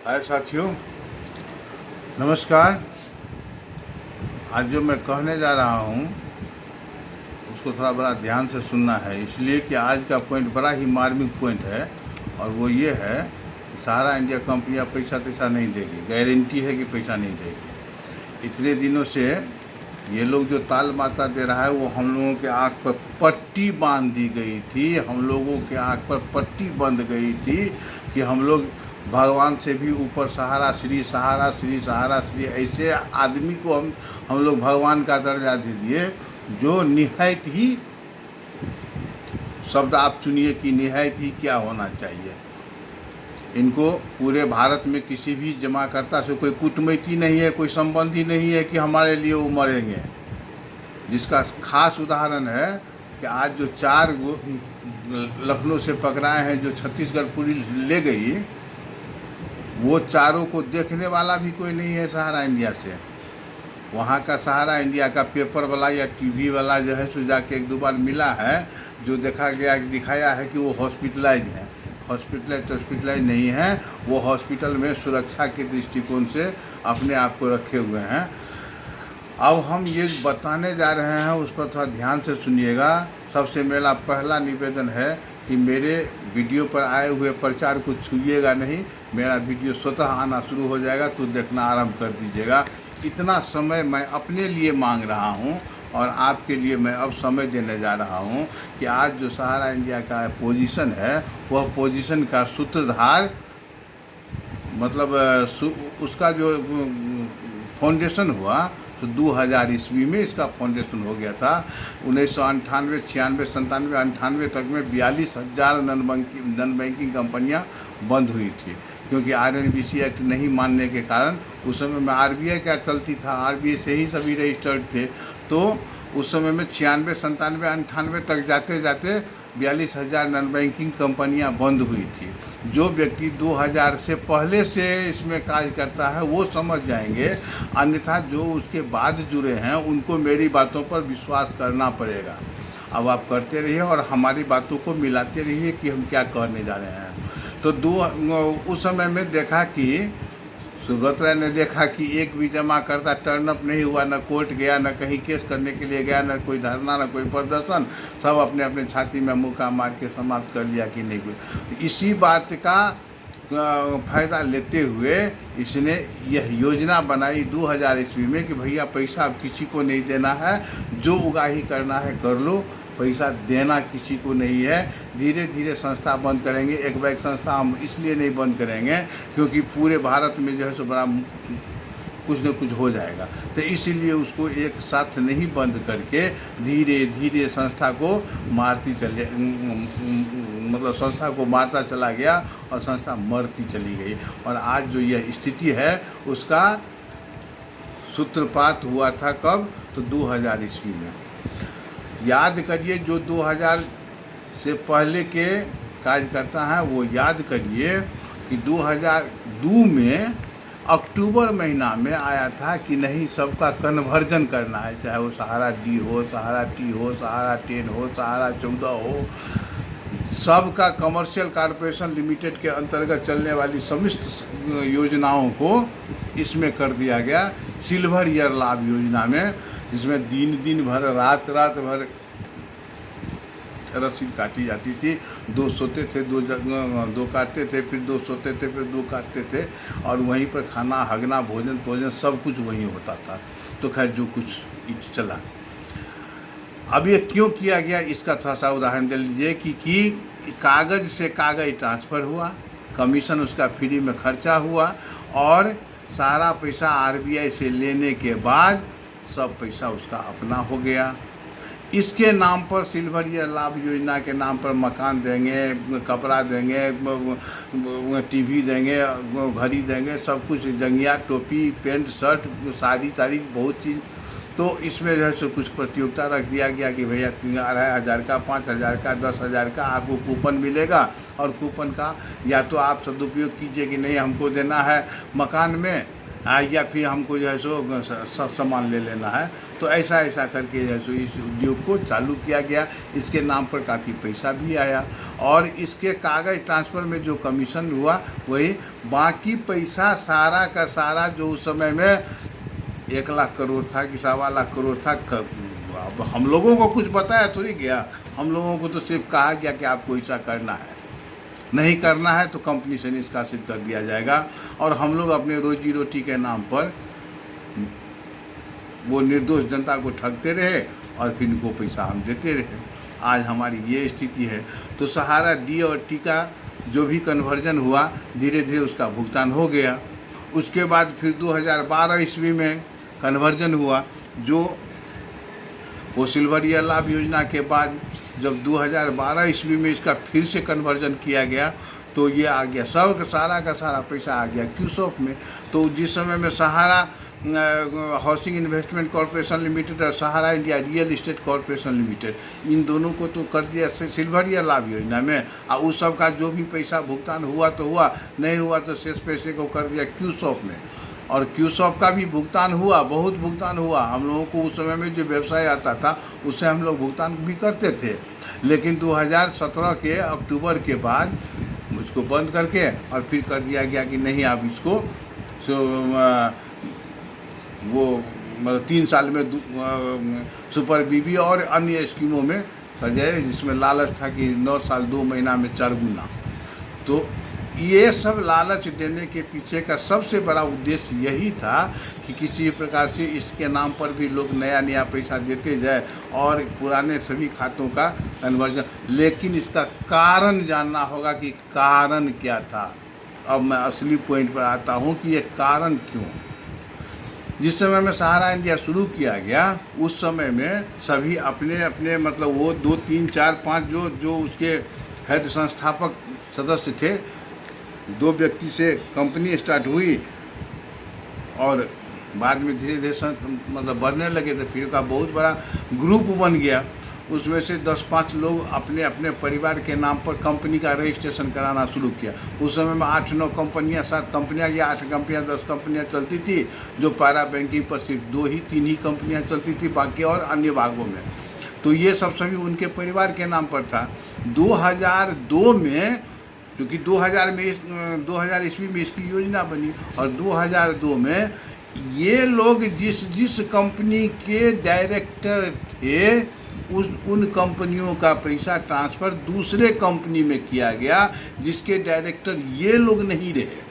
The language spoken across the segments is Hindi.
हाय साथियों, नमस्कार। आज जो मैं कहने जा रहा हूँ उसको थोड़ा बड़ा ध्यान से सुनना है, इसलिए कि आज का पॉइंट बड़ा ही मार्मिक पॉइंट है। और वो ये है कि सहारा इंडिया कंपनियाँ पैसा तैसा नहीं देगी, गारंटी है कि पैसा नहीं देगी। इतने दिनों से ये लोग जो ताल माता दे रहा है वो हम लोगों के आँख पर पट्टी बांध दी गई थी, हम लोगों के आँख पर पट्टी बंध गई थी कि हम लोग भगवान से भी ऊपर सहारा श्री सहारा श्री सहारा श्री, ऐसे आदमी को हम लोग भगवान का दर्जा दे दिए। जो निहायत ही शब्द आप सुनिए कि निहायत ही क्या होना चाहिए। इनको पूरे भारत में किसी भी जमाकर्ता से कोई कूटनीति नहीं है, कोई संबंधी नहीं है कि हमारे लिए वो मरेंगे। जिसका खास उदाहरण है कि आज जो 4 लखनऊ से पकड़ाए हैं, जो छत्तीसगढ़ पुलिस ले गई, वो चारों को देखने वाला भी कोई नहीं है सहारा इंडिया से। वहाँ का सहारा इंडिया का पेपर वाला या टीवी वाला जो है सो जाके 1-2 बार मिला है, जो दिखाया है कि वो हॉस्पिटलाइज है। हॉस्पिटलाइज नहीं है, वो हॉस्पिटल में सुरक्षा के दृष्टिकोण से अपने आप को रखे हुए हैं। अब हम ये बताने जा रहे हैं, उस पर थोड़ा ध्यान से सुनिएगा। सबसे मेरा पहला निवेदन है कि मेरे वीडियो पर आए हुए प्रचार को छूइएगा नहीं। मेरा वीडियो स्वतः आना शुरू हो जाएगा तो देखना आरंभ कर दीजिएगा। इतना समय मैं अपने लिए मांग रहा हूँ और आपके लिए मैं अब समय देने जा रहा हूँ कि आज जो सहारा इंडिया का पोजीशन है, वह पोजीशन का सूत्रधार, मतलब उसका जो फाउंडेशन हुआ तो 2000 ईस्वी में इसका फाउंडेशन हो गया था। 1998, 96, 97, 98 तक में 42,000 नॉन बैंकिंग कंपनियां बंद हुई थी, क्योंकि RNBC एक्ट नहीं मानने के कारण। उस समय में RBI क्या चलती था, RBI से ही सभी रजिस्टर्ड थे। तो उस समय में 96, 97, 98 तक जाते जाते 42,000 नॉन बैंकिंग कंपनियां बंद हुई थी। जो व्यक्ति 2000 से पहले से इसमें कार्य करता है वो समझ जाएंगे, अन्यथा जो उसके बाद जुड़े हैं उनको मेरी बातों पर विश्वास करना पड़ेगा। अब आप करते रहिए और हमारी बातों को मिलाते रहिए कि हम क्या कहने जा रहे हैं। तो उस समय में देखा कि सुब्रत राय ने देखा कि एक भी जमा करता टर्नअप नहीं हुआ, न कोर्ट गया, न कहीं केस करने के लिए गया, न कोई धरना, न कोई प्रदर्शन, सब अपने अपने छाती में मुक्का मार के समाप्त कर लिया कि नहीं कोई। इसी बात का फ़ायदा लेते हुए इसने यह योजना बनाई 2000 ईस्वी में कि भैया पैसा अब किसी को नहीं देना है, जो उगाही करना है कर लो, पैसा देना किसी को नहीं है। धीरे धीरे संस्था बंद करेंगे। एक बैग संस्था हम इसलिए नहीं बंद करेंगे क्योंकि पूरे भारत में जो है सो बड़ा कुछ न कुछ हो जाएगा, तो इसीलिए उसको एक साथ नहीं बंद करके धीरे धीरे संस्था को मतलब संस्था को मारता चला गया और संस्था मरती चली गई। और आज जो यह स्थिति है उसका सूत्रपात हुआ था कब, तो 2000 ईस्वी में। याद करिए, जो 2000 से पहले के कार्यकर्ता हैं वो याद करिए कि 2002 में अक्टूबर महीना में आया था कि नहीं, सबका कन्वर्जन करना है, चाहे वो सहारा D हो, सहारा T हो, सहारा 10 हो, सहारा 14 हो, सबका कमर्शियल कॉरपोरेशन लिमिटेड के अंतर्गत चलने वाली समस्त योजनाओं को इसमें कर दिया गया, सिल्वर ईयर लाभ योजना में, जिसमें दिन भर रात भर रसीद काटी जाती थी। 2 सोते थे, 2 काटते थे, फिर 2 सोते थे, फिर 2 काटते थे, और वहीं पर खाना, हगना, भोजन सब कुछ वहीं होता था। तो खैर जो कुछ चला। अब ये क्यों किया गया, इसका थोड़ा सा उदाहरण दे लीजिए कि कागज़ से कागज़ ट्रांसफ़र हुआ, कमीशन उसका फ्री में खर्चा हुआ, और सारा पैसा RBI से लेने के बाद सब पैसा उसका अपना हो गया। इसके नाम पर सिल्वर ईयर लाभ योजना के नाम पर मकान देंगे, कपड़ा देंगे, टीवी देंगे, घड़ी देंगे, सब कुछ, जंगिया, टोपी, पैंट, शर्ट, साड़ी, बहुत चीज़। तो इसमें जो है सो कुछ प्रतियोगिता रख दिया गया कि भैया 2500 का, 5000 का, 10,000 का आपको कूपन मिलेगा, और कूपन का या तो आप सदुपयोग कीजिए कि नहीं हमको देना है मकान में, या फिर हमको जो है सो सामान ले लेना है। तो ऐसा ऐसा करके जो है सो इस उद्योग को चालू किया गया। इसके नाम पर काफ़ी पैसा भी आया और इसके कागज़ ट्रांसफ़र में जो कमीशन हुआ वही, बाकी पैसा सारा का सारा जो उस समय में 1 लाख करोड़ था कि 1.25 लाख करोड़ था। अब हम लोगों को कुछ बताया थोड़ी गया, हम लोगों को तो सिर्फ कहा गया कि आपको ऐसा करना है, नहीं करना है तो कंपनी से निष्कासित कर दिया जाएगा। और हम लोग अपने रोजी रोटी के नाम पर वो निर्दोष जनता को ठगते रहे और फिर इनको पैसा हम देते रहे। आज हमारी ये स्थिति है। तो सहारा डी और टी का जो भी कन्वर्जन हुआ धीरे धीरे उसका भुगतान हो गया। उसके बाद फिर 2012 ईस्वी में कन्वर्जन हुआ, जो वो सिल्वरिया लाभ योजना के बाद जब 2012 ईस्वी में इसका फिर से कन्वर्जन किया गया तो ये आ गया, सब सारा का सारा पैसा आ गया क्यूसॉफ्ट में। तो जिस समय में Sahara housing investment corporation limited और Sahara India real estate corporation limited, इन दोनों को तो कर दिया सिल्वरिया लाभ योजना में, और उस सब का जो भी पैसा भुगतान हुआ तो हुआ, नहीं हुआ तो शेष पैसे को कर दिया क्यूसॉफ्ट में। और क्यूसॉफ्ट का भी भुगतान हुआ, बहुत भुगतान हुआ। हम लोगों को उस समय में जो व्यवसाय आता था उससे हम लोग भुगतान भी करते थे, लेकिन 2017 के अक्टूबर के बाद उसको बंद करके और फिर कर दिया गया कि नहीं, आप इसको वो मतलब 3 साल में सुपर बीबी और अन्य स्कीमों में कर जाए, जिसमें लालच था कि 9 साल 2 महीना में 4 गुना। तो ये सब लालच देने के पीछे का सबसे बड़ा उद्देश्य यही था कि किसी प्रकार से इसके नाम पर भी लोग नया नया पैसा देते जाए और पुराने सभी खातों का कन्वर्जन। लेकिन इसका कारण जानना होगा कि कारण क्या था। अब मैं असली पॉइंट पर आता हूँ कि ये कारण क्यों। जिस समय में सहारा इंडिया शुरू किया गया उस समय में सभी अपने अपने मतलब वो 2, 3, 4, 5 जो उसके हेड संस्थापक सदस्य थे, 2 व्यक्ति से कंपनी स्टार्ट हुई और बाद में धीरे धीरे मतलब बढ़ने लगे, तो फिर का बहुत बड़ा ग्रुप बन गया। उसमें से 10-5 लोग अपने अपने परिवार के नाम पर कंपनी का रजिस्ट्रेशन कराना शुरू किया। उस समय में 8-9 कंपनियां, 7 कंपनियां या 8 कंपनियां, 10 कंपनियां चलती थी, जो पैरा बैंकिंग पर सिर्फ 2 ही 3 ही कंपनियां चलती थी, बाकी और अन्य भागों में। तो ये सब सभी उनके परिवार के नाम पर था। 2002 में, क्योंकि 2000 ईस्वी में इसकी योजना बनी और 2002 में ये लोग जिस कंपनी के डायरेक्टर थे उन कंपनियों का पैसा ट्रांसफ़र दूसरे कंपनी में किया गया जिसके डायरेक्टर ये लोग नहीं रहे।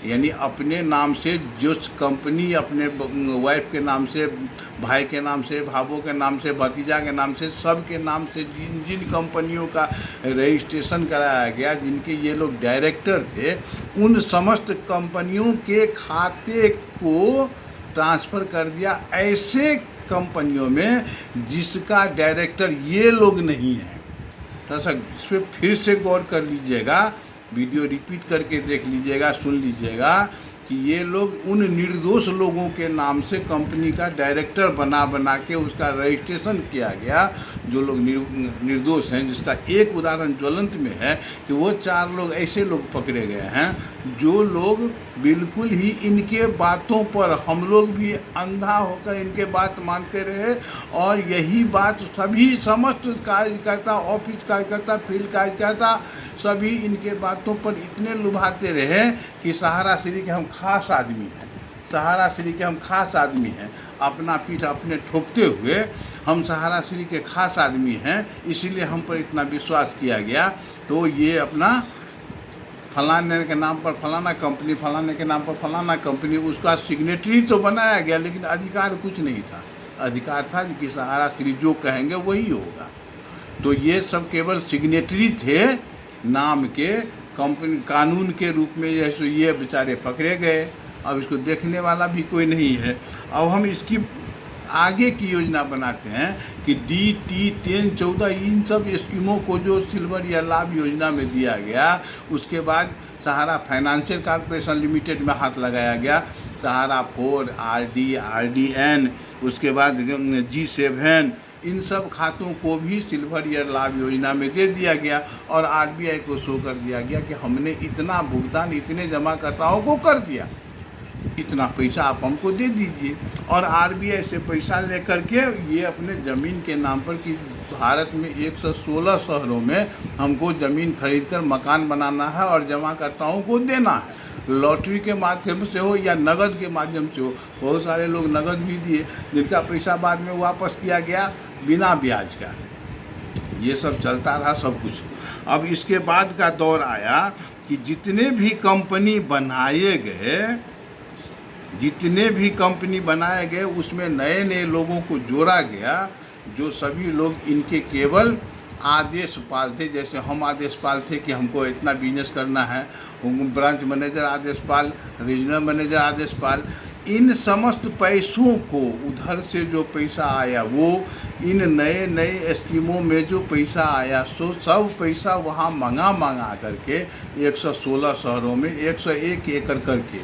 यानी अपने नाम से जो कंपनी अपने वाइफ के नाम से, भाई के नाम से, भाभों के नाम से, भतीजा के नाम से, सब के नाम से जिन जिन कंपनियों का रजिस्ट्रेशन कराया गया, जिनके ये लोग डायरेक्टर थे, उन समस्त कंपनियों के खाते को ट्रांसफ़र कर दिया ऐसे कंपनियों में जिसका डायरेक्टर ये लोग नहीं हैं। तो इस पर फिर से गौर कर लीजिएगा, वीडियो रिपीट करके देख लीजिएगा, सुन लीजिएगा कि ये लोग उन निर्दोष लोगों के नाम से कंपनी का डायरेक्टर बना के उसका रजिस्ट्रेशन किया गया, जो लोग निर्दोष हैं। जिसका एक उदाहरण ज्वलंत में है कि वो 4 लोग ऐसे लोग पकड़े गए हैं जो लोग बिल्कुल ही इनके बातों पर हम लोग भी अंधा होकर इनके बात मानते रहे, और यही बात सभी समस्त कार्यकर्ता, ऑफिस कार्यकर्ता, फील्ड कार्यकर्ता सभी इनके बातों पर इतने लुभाते रहे कि सहारा श्री के हम खास आदमी हैं, सहारा श्री के हम खास आदमी हैं, अपना पीठ अपने ठोकते हुए हम सहारा श्री के खास आदमी हैं, इसीलिए हम पर इतना विश्वास किया गया। तो ये अपना फलाने के नाम पर फलाना कंपनी, फलाने के नाम पर फलाना कंपनी, उसका सिग्नेटरी तो बनाया गया, लेकिन अधिकार कुछ नहीं था। अधिकार था कि सहारा श्री जो कहेंगे वही होगा। तो ये सब केवल सिग्नेटरी थे नाम के, कंपनी कानून के रूप में जैसे ये बेचारे पकड़े गए। अब इसको देखने वाला भी कोई नहीं है। अब हम इसकी आगे की योजना बनाते हैं कि DT 10, 14 इन सब स्कीमों को जो सिल्वरिया लाभ योजना में दिया गया, उसके बाद सहारा फाइनेंशियल कॉर्पोरेशन लिमिटेड में हाथ लगाया गया, सहारा 4, RD, RDN, उसके बाद G7, इन सब खातों को भी सिल्वरिया लाभ योजना में दे दिया गया और RBI को शो कर दिया गया कि हमने इतना भुगतान इतने जमाकर्ताओं को कर दिया। इतना पैसा आप हमको दे दीजिए। और आरबीआई से पैसा लेकर के ये अपने ज़मीन के नाम पर कि भारत में 116 शहरों में हमको ज़मीन खरीद कर मकान बनाना है और जमाकर्ताओं को देना है, लॉटरी के माध्यम से हो या नगद के माध्यम से हो। बहुत सारे लोग नगद भी दिए जिनका पैसा बाद में वापस किया गया बिना ब्याज का। ये सब चलता रहा सब कुछ। अब इसके बाद का दौर आया कि जितने भी कंपनी बनाए गए उसमें नए नए लोगों को जोड़ा गया, जो सभी लोग इनके केवल आदेशपाल थे। जैसे हम आदेशपाल थे कि हमको इतना बिजनेस करना है, ब्रांच मैनेजर आदेशपाल, रीजनल मैनेजर आदेशपाल। इन समस्त पैसों को, उधर से जो पैसा आया वो इन नए नए स्कीमों में जो पैसा आया सो सब पैसा वहाँ मंगा करके 116 शहरों में 101 एकड़ करके,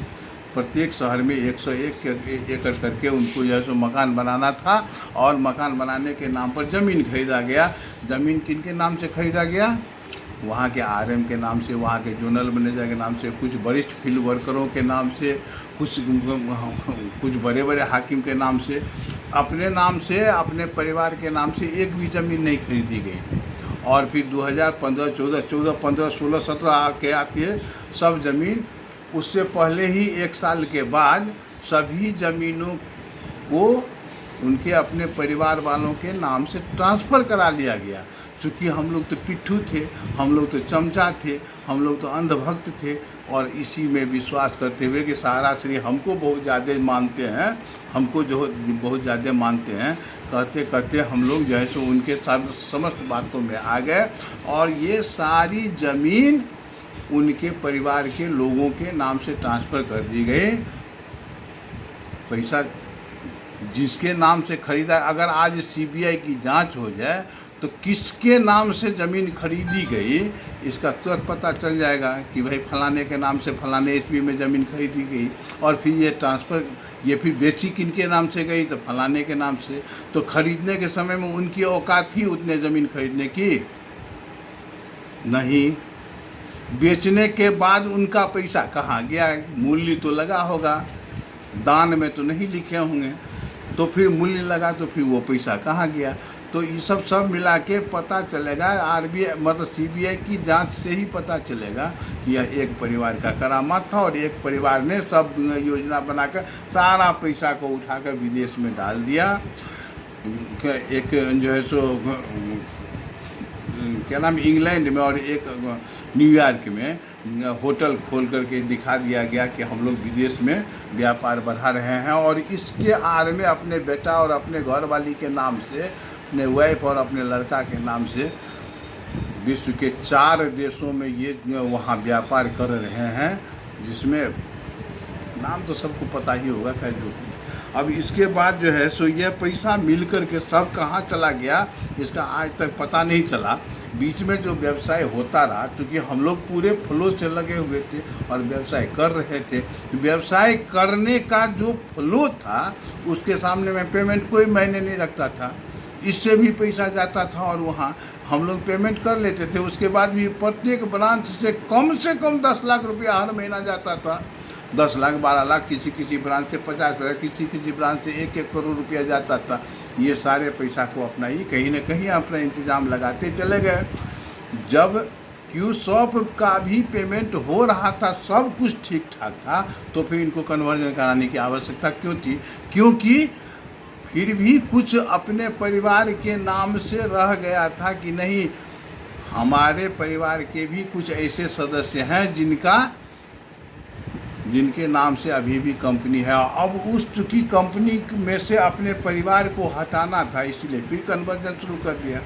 प्रत्येक शहर में 101 एकड़ करके उनको जो है सो मकान बनाना था। और मकान बनाने के नाम पर ज़मीन खरीदा गया। ज़मीन किन के नाम से खरीदा गया? वहाँ के आरएम के नाम से, वहाँ के जोनल मैनेजर के नाम से, कुछ वरिष्ठ फील्ड वर्करों के नाम से, कुछ बड़े बड़े हाकिम के नाम से। अपने नाम से, अपने परिवार के नाम से एक भी ज़मीन नहीं खरीदी गई। और फिर 2015, 14, 15, 16, 17 के आती है सब ज़मीन। उससे पहले ही एक साल के बाद सभी ज़मीनों को उनके अपने परिवार वालों के नाम से ट्रांसफ़र करा लिया गया। चूँकि हम लोग तो पिट्ठू थे, हम लोग तो चमचा थे, हम लोग तो अंधभक्त थे, और इसी में विश्वास करते हुए कि सहारा श्री हमको बहुत ज़्यादा मानते हैं, हमको जो बहुत ज़्यादा मानते हैं, कहते कहते हम लोग जो है सो उनके समस्त बातों में आ गए। और ये सारी ज़मीन उनके परिवार के लोगों के नाम से ट्रांसफ़र कर दी गई। पैसा जिसके नाम से खरीदा, अगर आज सीबीआई की जांच हो जाए तो किसके नाम से ज़मीन खरीदी गई इसका तुरंत पता चल जाएगा कि भाई फलाने के नाम से फलाने ईस्वी में ज़मीन खरीदी गई। और फिर ये ट्रांसफ़र, ये फिर बेची किनके नाम से गई? तो फलाने के नाम से। तो खरीदने के समय में उनकी औकात थी उतने ज़मीन खरीदने की? नहीं। बेचने के बाद उनका पैसा कहाँ गया? मूल्य तो लगा होगा, दान में तो नहीं लिखे होंगे। तो फिर मूल्य लगा तो फिर वो पैसा कहाँ गया? तो ये सब मिला के पता चलेगा, आरबीआई मतलब सीबीआई की जांच से ही पता चलेगा कि यह एक परिवार का करामात था। और एक परिवार ने सब योजना बनाकर सारा पैसा को उठाकर विदेश में डाल दिया। एक जो है सो क्या नाम, इंग्लैंड में, और एक न्यूयॉर्क में होटल खोल करके दिखा दिया गया कि हम लोग विदेश में व्यापार बढ़ा रहे हैं। और इसके आड़ में अपने बेटा और अपने घरवाली के नाम से, अपने वाइफ और अपने लड़का के नाम से विश्व के 4 देशों में ये वहाँ व्यापार कर रहे हैं, जिसमें नाम तो सबको पता ही होगा। खैर जो अब इसके बाद जो है सो यह पैसा मिल कर के सब कहाँ चला गया इसका आज तक पता नहीं चला। बीच में जो व्यवसाय होता रहा, क्योंकि हम लोग पूरे फ्लो से लगे हुए थे और व्यवसाय कर रहे थे, व्यवसाय करने का जो फ्लो था उसके सामने में पेमेंट कोई मायने नहीं रखता था। इससे भी पैसा जाता था और वहाँ हम लोग पेमेंट कर लेते थे। उसके बाद भी प्रत्येक ब्रांच से कम 10 लाख रुपया हर महीना जाता था। 10 लाख, 12 लाख, किसी ब्रांच से 50 लाख, किसी ब्रांच से 1-1 करोड़ रुपया जाता था। ये सारे पैसा को अपना ही कहीं न कहीं अपना इंतज़ाम लगाते चले गए। जब क्यूसॉप का भी पेमेंट हो रहा था, सब कुछ ठीक ठाक था, तो फिर इनको कन्वर्जन कराने की आवश्यकता क्यों थी? क्योंकि फिर भी कुछ अपने परिवार के नाम से रह गया था कि नहीं, हमारे परिवार के भी कुछ ऐसे सदस्य हैं जिनके नाम से अभी भी कंपनी है। अब उस चूँकि कंपनी में से अपने परिवार को हटाना था, इसलिए फिर कन्वर्जन शुरू कर दिया।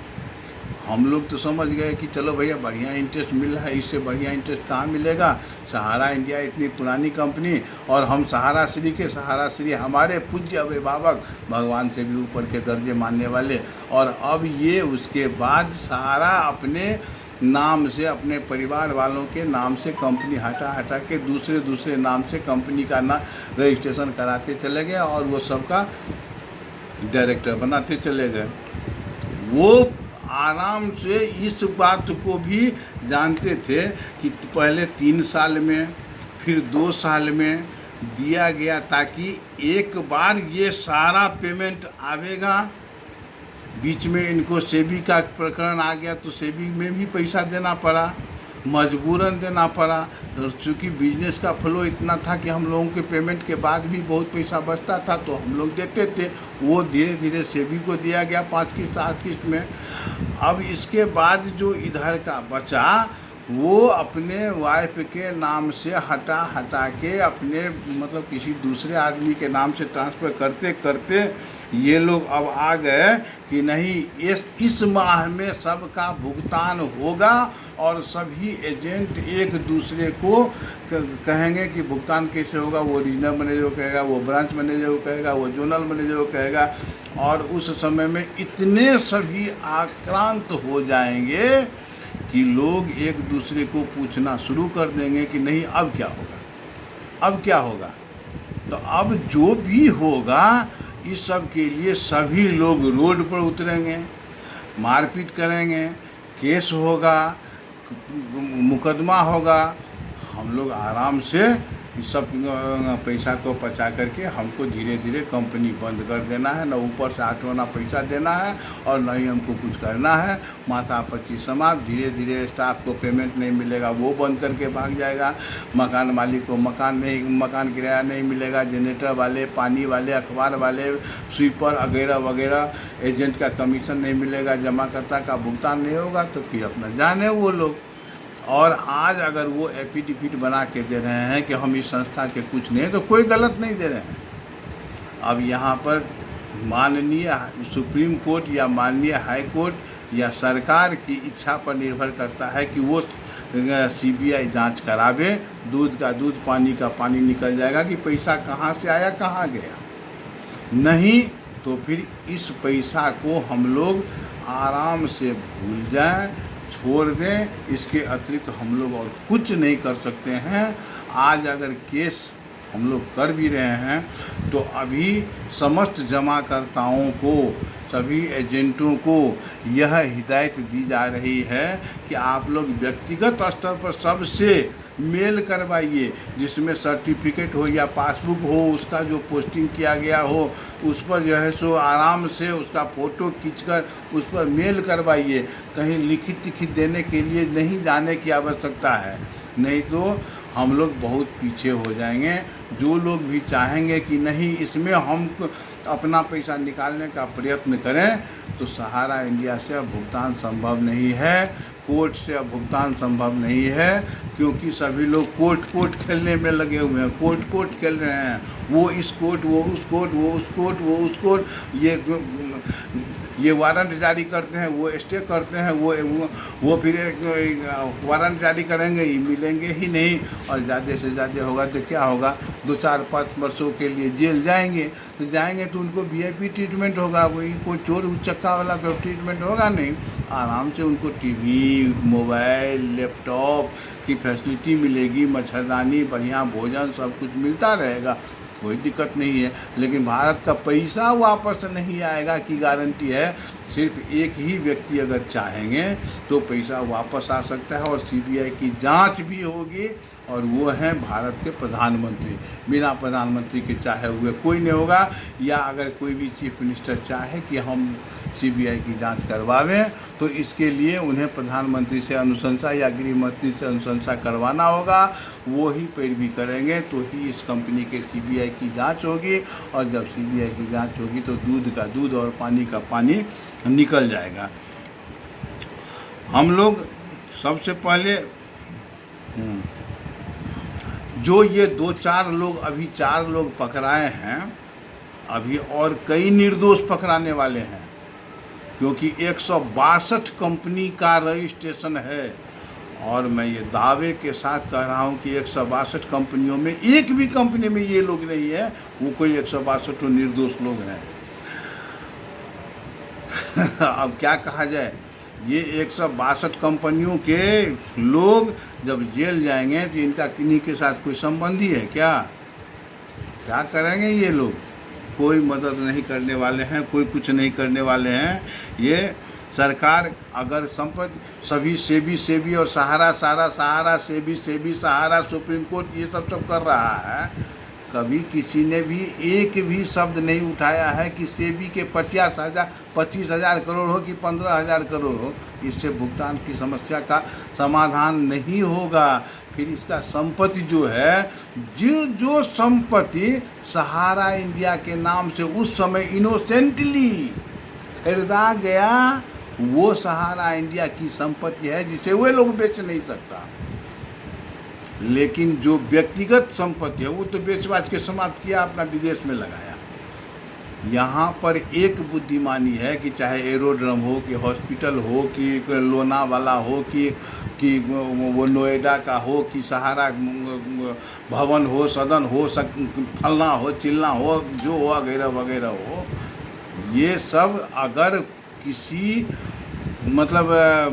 हम लोग तो समझ गए कि चलो भैया बढ़िया इंटरेस्ट मिल रहा है, इससे बढ़िया इंटरेस्ट कहाँ मिलेगा। सहारा इंडिया इतनी पुरानी कंपनी, और हम सहारा श्री हमारे पूज्य अभिभावक, भगवान से भी ऊपर के दर्जे मानने वाले। और अब ये उसके बाद सहारा अपने नाम से, अपने परिवार वालों के नाम से कंपनी हटा के दूसरे नाम से कंपनी का रजिस्ट्रेशन कराते चले गए और वो सबका डायरेक्टर बनाते चले गए। वो आराम से इस बात को भी जानते थे कि पहले 3 साल में, फिर 2 साल में दिया गया ताकि एक बार ये सारा पेमेंट आवेगा। बीच में इनको सेबी का प्रकरण आ गया तो सेबी में भी पैसा देना पड़ा, मजबूरन देना पड़ा। और चूँकि बिजनेस का फ्लो इतना था कि हम लोगों के पेमेंट के बाद भी बहुत पैसा बचता था तो हम लोग देते थे, वो धीरे धीरे सेबी को दिया गया 5 किस्त 8 किस्त में। अब इसके बाद जो इधर का बचा वो अपने वाइफ के नाम से हटा के अपने मतलब किसी दूसरे आदमी के नाम से ट्रांसफ़र करते करते ये लोग अब आ गए कि नहीं इस माह में सबका भुगतान होगा और सभी एजेंट एक दूसरे को कहेंगे कि भुगतान कैसे होगा। वो रीजनल मैनेजर को कहेगा, वो ब्रांच मैनेजर को कहेगा, वो जोनल मैनेजर को कहेगा। और उस समय में इतने सभी आक्रांत हो जाएंगे कि लोग एक दूसरे को पूछना शुरू कर देंगे कि नहीं अब क्या होगा, अब क्या होगा। तो अब जो भी होगा इस सब के लिए सभी लोग रोड पर उतरेंगे, मारपीट करेंगे, केस होगा, मुकदमा होगा। हम लोग आराम से इस सब पैसा को पचा करके हमको धीरे धीरे कंपनी बंद कर देना है, न ऊपर से 8 आना पैसा देना है और न ही हमको कुछ करना है। माथा पच्ची समाप्त। धीरे धीरे स्टाफ को पेमेंट नहीं मिलेगा, वो बंद करके भाग जाएगा। मकान मालिक को मकान किराया नहीं मिलेगा। जनरेटर वाले, पानी वाले, अखबार वाले, स्वीपर वगैरह वगैरह एजेंट का कमीशन नहीं मिलेगा, जमाकर्ता का भुगतान नहीं होगा तो फिर अपना जाने वो लोग। और आज अगर वो एफिडेविट बना के दे रहे हैं कि हम इस संस्था के कुछ नहीं, तो कोई गलत नहीं दे रहे हैं। अब यहाँ पर माननीय सुप्रीम कोर्ट या माननीय हाई कोर्ट या सरकार की इच्छा पर निर्भर करता है कि वो सीबीआई जांच करावे। दूध का दूध, पानी का पानी निकल जाएगा कि पैसा कहाँ से आया, कहाँ गया। नहीं तो फिर इस पैसा को हम लोग आराम से भूल जाएं, छोड़ दें। इसके अतिरिक्त हम लोग और कुछ नहीं कर सकते हैं। आज अगर केस हम लोग कर भी रहे हैं तो अभी समस्त जमाकर्ताओं को, सभी एजेंटों को यह हिदायत दी जा रही है कि आप लोग व्यक्तिगत स्तर पर सबसे मेल करवाइए, जिसमें सर्टिफिकेट हो या पासबुक हो, उसका जो पोस्टिंग किया गया हो उस पर जो है सो आराम से उसका फ़ोटो खींचकर उस पर मेल करवाइए। कहीं लिखित देने के लिए नहीं जाने की आवश्यकता है, नहीं तो हम लोग बहुत पीछे हो जाएंगे। जो लोग भी चाहेंगे कि नहीं इसमें हम अपना पैसा निकालने का प्रयत्न करें तो सहारा इंडिया से अब भुगतान संभव नहीं है, कोर्ट से अब भुगतान संभव नहीं है, क्योंकि सभी लोग कोर्ट खेलने में लगे हुए हैं। कोर्ट खेल रहे हैं, वो इस कोर्ट, वो उस कोर्ट, वो उस कोर्ट, वो उस कोर्ट। ये वारंट जारी करते हैं, वो स्टे करते हैं, वो फिर वारंट जारी करेंगे, ये मिलेंगे ही नहीं। और ज़्यादा से ज़्यादा होगा तो क्या होगा, 2-4-5 वर्षों के लिए जेल जाएंगे। तो जाएंगे तो उनको वीआईपी ट्रीटमेंट होगा, वही कोई चोर उचक्का वाला तो ट्रीटमेंट होगा नहीं। आराम से उनको टीवी, मोबाइल, लैपटॉप की फैसिलिटी मिलेगी, मच्छरदानी, बढ़िया भोजन, सब कुछ मिलता रहेगा, कोई दिक्कत नहीं है। लेकिन भारत का पैसा वापस नहीं आएगा की गारंटी है। सिर्फ एक ही व्यक्ति अगर चाहेंगे तो पैसा वापस आ सकता है और सीबीआई की जांच भी होगी, और वो हैं भारत के प्रधानमंत्री। बिना प्रधानमंत्री के चाहे हुए कोई नहीं होगा। या अगर कोई भी चीफ मिनिस्टर चाहे कि हम सीबीआई की जांच करवावें तो इसके लिए उन्हें प्रधानमंत्री से अनुशंसा या गृह मंत्री से अनुशंसा करवाना होगा। वो ही पैरवी करेंगे तो ही इस कंपनी के सीबीआई की जांच होगी, और जब सीबीआई की जांच होगी तो दूध का दूध और पानी का पानी निकल जाएगा। हम लोग सबसे पहले जो ये 2-4 लोग, अभी 4 लोग पकड़ाए हैं, अभी और कई निर्दोष पकड़ाने वाले हैं, क्योंकि 162 कंपनी का रजिस्ट्रेशन है। और मैं ये दावे के साथ कह रहा हूँ कि 162 कंपनियों में एक भी कंपनी में ये लोग नहीं है, वो कोई 162 निर्दोष लोग हैं। अब क्या कहा जाए, ये 162 कंपनियों के लोग जब जेल जाएंगे तो इनका किन्हीं के साथ कोई संबंधी है क्या करेंगे ये लोग? कोई मदद नहीं करने वाले हैं, कोई कुछ नहीं करने वाले हैं। ये सरकार अगर संपत्ति सभी सेबी और सहारा सेबी सहारा सुप्रीम कोर्ट ये सब कर रहा है, कभी किसी ने भी एक भी शब्द नहीं उठाया है कि सेबी के 25,000 करोड़ हो कि 15,000 करोड़ हो, इससे भुगतान की समस्या का समाधान नहीं होगा। फिर इसका संपत्ति जो है, जो संपत्ति सहारा इंडिया के नाम से उस समय इनोसेंटली खरीदा गया, वो सहारा इंडिया की संपत्ति है जिसे वे लोग बेच नहीं सकता। लेकिन जो व्यक्तिगत संपत्ति है वो तो बेच बाच के समाप्त किया, अपना विदेश में लगाया। यहाँ पर एक बुद्धिमानी है कि चाहे एरोड्रम हो कि हॉस्पिटल हो कि लोनावाला हो कि वो नोएडा का हो कि सहारा भवन हो, सदन हो, फलना हो, चिलना हो, जो हो वगैरह वगैरह हो, ये सब अगर किसी मतलब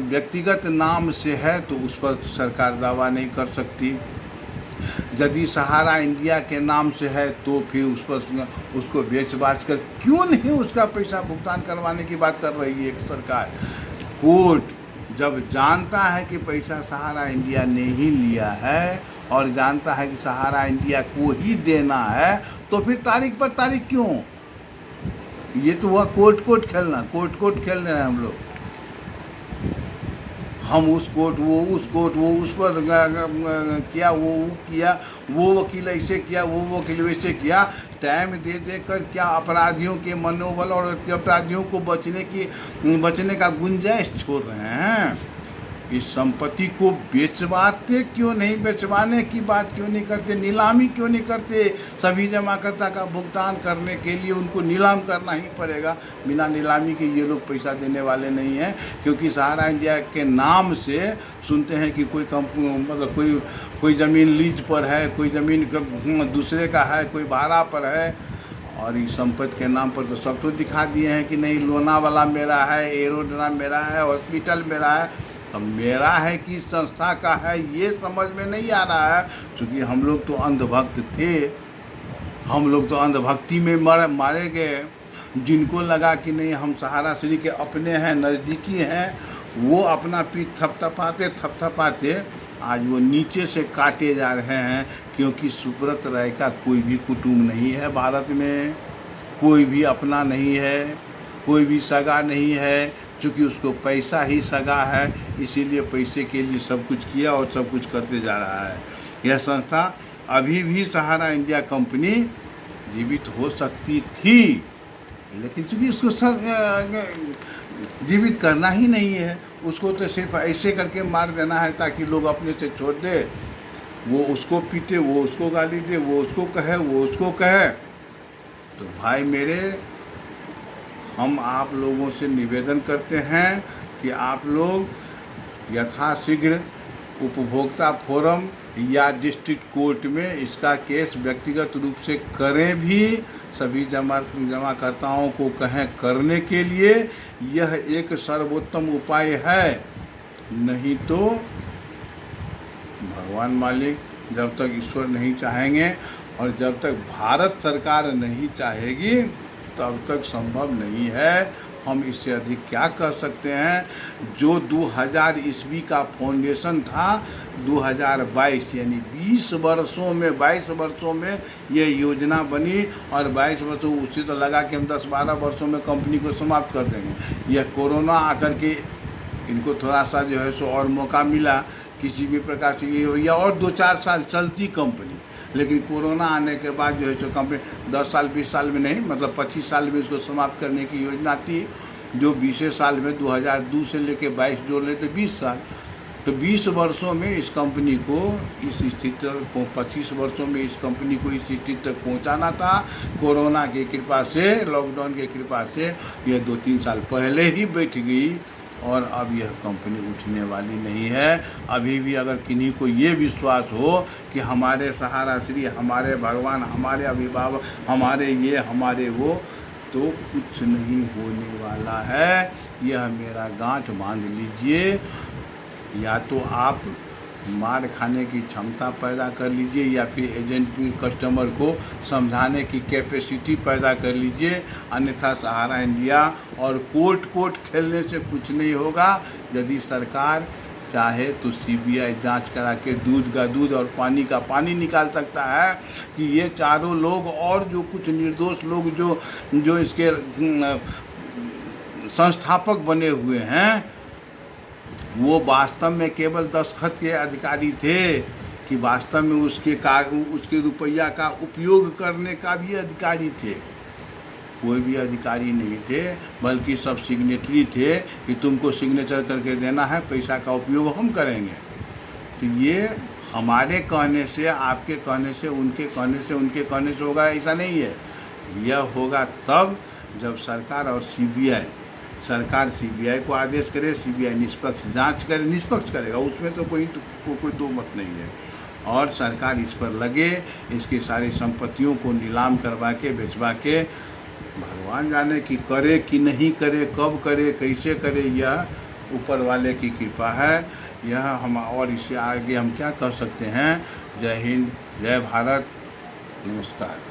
व्यक्तिगत नाम से है तो उस पर सरकार दावा नहीं कर सकती। यदि सहारा इंडिया के नाम से है तो फिर उस पर उसको बेच बाच कर क्यों नहीं उसका पैसा भुगतान करवाने की बात कर रही है सरकार। कोर्ट जब जानता है कि पैसा सहारा इंडिया ने ही लिया है और जानता है कि सहारा इंडिया को ही देना है, तो फिर तारीख पर तारीख क्यों? ये तो हुआ कोर्ट खेलना। कोर्ट खेल रहे हैं हम लोग। हम उस कोर्ट वो उस पर किया, वो किया, वो वकील ऐसे किया, वो वकील वैसे किया। टाइम दे कर क्या अपराधियों के मनोबल और अपराधियों को बचने का गुंजाइश छोड़ रहे हैं। इस संपत्ति को बेचवाते क्यों नहीं, बेचवाने की बात क्यों नहीं करते, नीलामी क्यों नहीं करते? सभी जमाकर्ता का भुगतान करने के लिए उनको नीलाम करना ही पड़ेगा। बिना नीलामी के ये लोग पैसा देने वाले नहीं हैं, क्योंकि सहारा इंडिया के नाम से सुनते हैं कि कोई मतलब कोई ज़मीन लीज पर है, कोई ज़मीन दूसरे का है, कोई भाड़ा पर है। और इस संपत्ति के नाम पर तो सब तो दिखा दिए हैं कि नहीं लोनावाला मेरा है, एरोड्रम मेरा है, हॉस्पिटल मेरा है। अब मेरा है कि संस्था का है ये समझ में नहीं आ रहा है, क्योंकि हम लोग तो अंधभक्त थे। हम लोग तो अंधभक्ति में मारे गए। जिनको लगा कि नहीं हम सहारा श्री के अपने हैं, नज़दीकी हैं, वो अपना पीठ थपथपाते आज वो नीचे से काटे जा रहे हैं। क्योंकि सुब्रत राय का कोई भी कुटुंब नहीं है भारत में, कोई भी अपना नहीं है, कोई भी सगा नहीं है। चूँकि उसको पैसा ही सगा है, इसीलिए पैसे के लिए सब कुछ किया और सब कुछ करते जा रहा है। यह संस्था अभी भी सहारा इंडिया कंपनी जीवित हो सकती थी, लेकिन चूँकि उसको जीवित करना ही नहीं है, उसको तो सिर्फ ऐसे करके मार देना है ताकि लोग अपने से छोड़ दे। वो उसको पीटे, वो उसको गाली दे, वो उसको कहे, वो उसको कहे। तो भाई मेरे, हम आप लोगों से निवेदन करते हैं कि आप लोग यथाशीघ्र उपभोक्ता फोरम या डिस्ट्रिक्ट कोर्ट में इसका केस व्यक्तिगत रूप से करें भी। सभी जमाकर्ताओं को कहें करने के लिए, यह एक सर्वोत्तम उपाय है। नहीं तो भगवान मालिक, जब तक ईश्वर नहीं चाहेंगे और जब तक भारत सरकार नहीं चाहेगी तब तक संभव नहीं है। हम इससे अधिक क्या कर सकते हैं? जो 2000 ईस्वी का फाउंडेशन था, 2022 यानी 22 वर्षों में ये योजना बनी और 22 वर्षों उसी तो लगा कि हम 10-12 वर्षों में कंपनी को समाप्त कर देंगे। यह कोरोना आकर के इनको थोड़ा सा जो है सो और मौका मिला किसी भी प्रकार से, या और 2-4 साल चलती कंपनी। लेकिन कोरोना आने के बाद जो है सो कंपनी 10 साल 20 साल में नहीं, मतलब 25 साल में इसको समाप्त करने की योजना थी। जो 20 साल में 2002 से लेके 22 जोड़ लेते 20 साल, तो 20 वर्षों में इस कंपनी को इस स्थिति तक 25 वर्षों में इस कंपनी को इस स्थिति तक पहुंचाना था। कोरोना की कृपा से, लॉकडाउन की कृपा से यह 2-3 साल पहले ही बैठ गई और अब यह कंपनी उठने वाली नहीं है। अभी भी अगर किन्हीं को ये विश्वास हो कि हमारे सहारा श्री, हमारे भगवान, हमारे अभिभावक, हमारे ये हमारे वो, तो कुछ नहीं होने वाला है। यह मेरा गांठ बांध लीजिए। या तो आप मार खाने की क्षमता पैदा कर लीजिए या फिर एजेंट कस्टमर को समझाने की कैपेसिटी पैदा कर लीजिए। अन्यथा सहारा इंडिया और कोर्ट खेलने से कुछ नहीं होगा। यदि सरकार चाहे तो सीबीआई जांच करा के दूध का दूध और पानी का पानी निकाल सकता है कि ये चारों लोग और जो कुछ निर्दोष लोग जो इसके संस्थापक बने हुए हैं, वो वास्तव में केवल दस्तखत के अधिकारी थे कि वास्तव में उसके रुपया का उपयोग करने का भी अधिकारी थे? कोई भी अधिकारी नहीं थे, बल्कि सब सिग्नेटरी थे कि तुमको सिग्नेचर करके देना है, पैसा का उपयोग हम करेंगे। तो ये हमारे कहने से, आपके कहने से, उनके कहने से, उनके कहने से होगा, ऐसा नहीं है। यह होगा तब जब सरकार और सरकार सीबीआई को आदेश करे, सीबीआई निष्पक्ष जांच करे, निष्पक्ष करेगा, उसमें तो कोई दो मत नहीं है। और सरकार इस पर लगे, इसकी सारी संपत्तियों को नीलाम करवा के, बेचवा के, भगवान जाने कि करे कि नहीं करे, कब करे, कैसे करे, यह ऊपर वाले की कृपा है। यह हम, और इससे आगे हम क्या कह सकते हैं। जय हिंद, जय भारत, नमस्कार।